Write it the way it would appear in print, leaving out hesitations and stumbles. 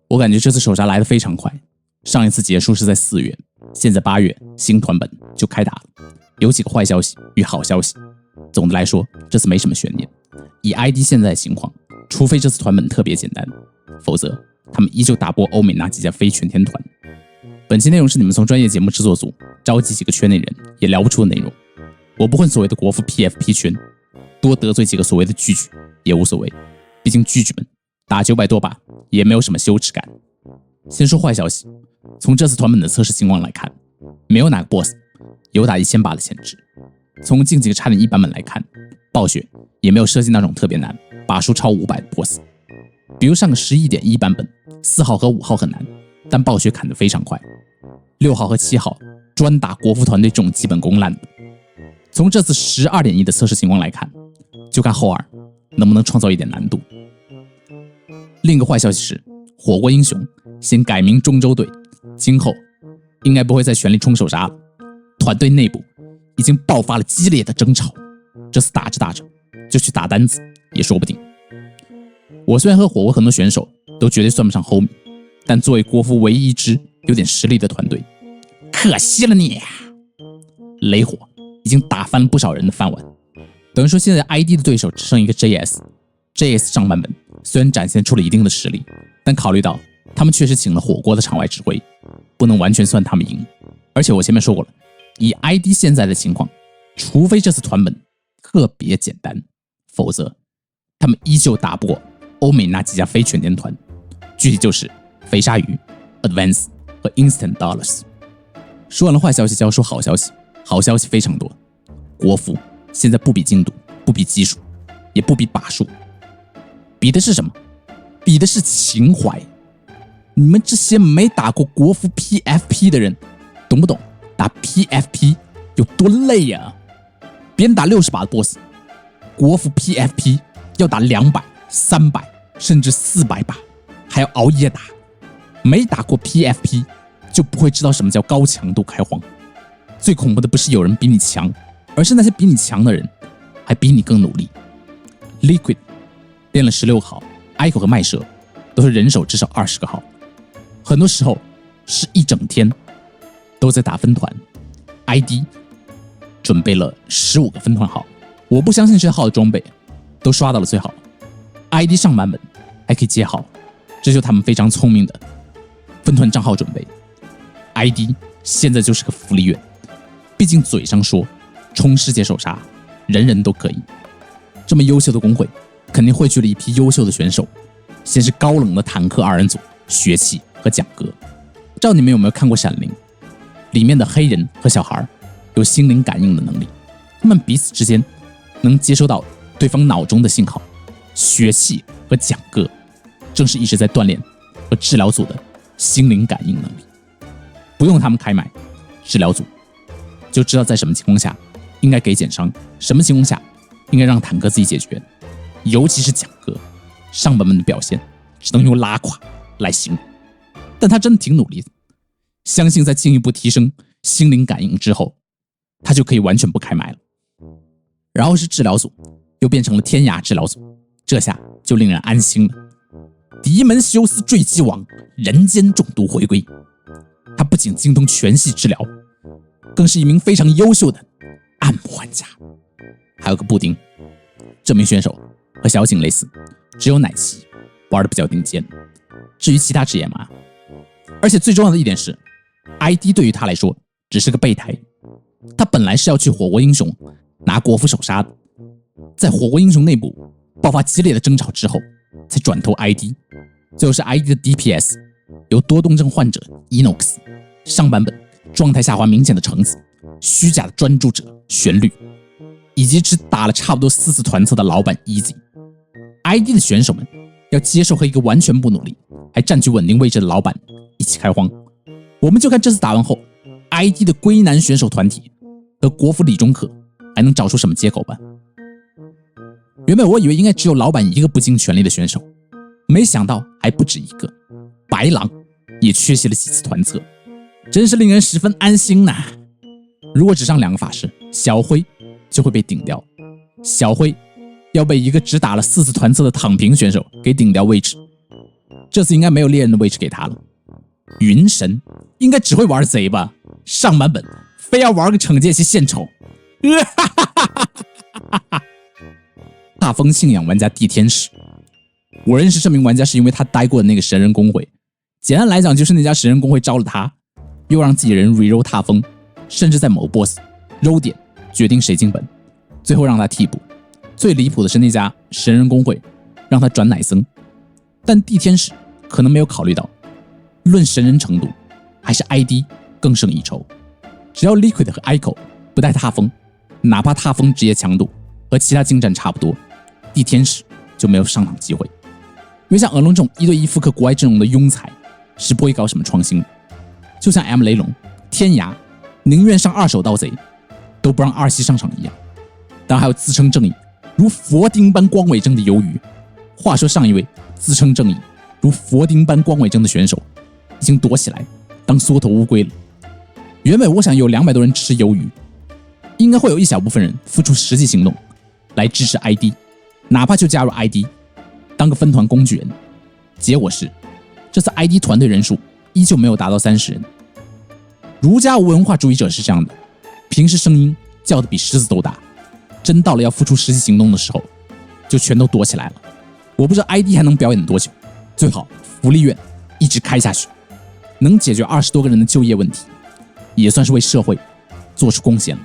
我感觉这次首杀来得非常快，上一次结束是在4月，现在8月新团本就开打了，有几个坏消息与好消息。总的来说，这次没什么悬念。以 ID 现在的情况，除非这次团本特别简单，否则他们依旧打不过欧美那几家非全天团。本期内容是你们从专业节目制作组召集几个圈内人也聊不出的内容，我不混所谓的国服 PFP 圈，多得罪几个所谓的巨巨也无所谓，毕竟巨巨们打900多把也没有什么羞耻感。先说坏消息，从这次团本的测试情况来看，没有哪个 BOSS 有打1000把的潜质。从近几个差点1版本来看，暴雪也没有设计那种特别难把数超500的 BOSS。比如上个11.1版本，4号和5号很难，但暴雪砍得非常快。6号和7号专打国服团队这种基本功烂的。从这次12.1的测试情况来看，就看后二能不能创造一点难度。另一个坏消息是，火锅英雄先改名中州队，今后应该不会再全力冲首杀了。团队内部已经爆发了激烈的争吵，这次打着打着就去打单子也说不定。我虽然和火锅很多选手都绝对算不上 homie， 但作为国服唯一一支有点实力的团队，可惜了你。雷火已经打翻了不少人的饭碗，等于说现在 ID 的对手只剩一个 JS。JS 上版本虽然展现出了一定的实力，但考虑到他们确实请了火锅的场外指挥，不能完全算他们赢。而且我前面说过了，以 ID 现在的情况，除非这次团本特别简单，否则他们依旧打不过欧美那几家非全天团，具体就是飞鲨鱼、Advance 和 Instant Dollars。 说完了坏消息，就要说好消息。好消息非常多，国服现在不比精度，不比技术，也不比把数，比的是什么？比的是情怀。你们这些没打过国服 PFP 的人，懂不懂打 PFP 有多累啊？别人打60把的 BOSS， 国服 PFP 要打200、300甚至400把，还要熬夜打。没打过 PFP 就不会知道什么叫高强度开荒。最恐怖的不是有人比你强，而是那些比你强的人还比你更努力。Liquid 练了16号，Echo 和麦蛇都是人手至少20个号，很多时候是一整天都在打分团。ID 准备了15个分团号，我不相信这些号的装备都刷到了最好。ID 上版本还可以接号，这就是他们非常聪明的分团账号准备。ID 现在就是个福利院，毕竟嘴上说冲世界首杀人人都可以，这么优秀的公会肯定汇聚了一批优秀的选手。先是高冷的坦克2人组血气和蒋哥，不知道你们有没有看过闪灵，里面的黑人和小孩有心灵感应的能力，他们彼此之间能接收到对方脑中的信号。血气和蒋哥正是一直在锻炼和治疗组的心灵感应能力，不用他们开麦，治疗组就知道在什么情况下应该给减伤，什么情况下应该让坦克自己解决。尤其是蒋哥上版本的表现只能用拉垮来形容，但他真的挺努力的，相信在进一步提升心灵感应之后，他就可以完全不开麦了。然后是治疗组又变成了天涯治疗组，这下就令人安心了。迪门修斯坠机王人间中毒回归，他不仅精通全系治疗，更是一名非常优秀的按摩玩家。还有个布丁，这名选手和小景类似，只有奶骑玩的比较顶尖，至于其他职业嘛。而且最重要的一点是 ID 对于他来说只是个备胎，他本来是要去火锅英雄拿国服首杀的，在火锅英雄内部爆发激烈的争吵之后才转投 ID。 最后是 ID 的 DPS 由多动症患者 Enox 上版本状态下滑明显的橙子，虚假的专注者旋律，以及只打了差不多4次团测的老板 Easy。ID 的选手们要接受和一个完全不努力还占据稳定位置的老板一起开荒。我们就看这次打完后 ID 的龟男选手团体和国服李中可还能找出什么接口吧。原本我以为应该只有老板一个不尽全力的选手，没想到还不止一个。白狼也缺席了几次团测，真是令人十分安心呐。如果只上2个法师，小辉就会被顶掉，小辉要被一个只打了4次团测的躺平选手给顶掉位置。这次应该没有猎人的位置给他了。云神应该只会玩贼吧？上版本非要玩个惩戒期献丑。大风信仰玩家地天使，我认识这名玩家是因为他待过的那个神人公会。简单来讲，就是那家神人公会招了他，又让自己人 reroll 踏风，甚至在某 boss roll 点决定谁进本，最后让他替补。最离谱的是那家神人公会让他转奶僧，但地天使可能没有考虑到，论神人程度，还是 ID 更胜一筹。只要 Liquid 和 Echo 不带踏风，哪怕踏风职业强度和其他精战差不多，地天使就没有上场机会。因为像恶龙这种1对1复刻国外阵容的庸才是不会搞什么创新的，就像 M 雷龙、天涯宁愿上2手盗贼都不让二系上场一样。当然还有自称正义如佛丁般光伟正的鱿鱼。话说上一位自称正义如佛丁般光伟正的选手已经躲起来当缩头乌龟了。原本我想有200多人支持鱿鱼，应该会有一小部分人付出实际行动来支持 ID， 哪怕就加入 ID 当个分团工具人。结果是这次 ID 团队人数依旧没有达到30人。儒家无文化主义者是这样的，平时声音叫得比狮子都大，真到了要付出实际行动的时候就全都躲起来了。我不知道 ID 还能表演多久，最好福利院一直开下去，能解决20多个人的就业问题，也算是为社会做出贡献了。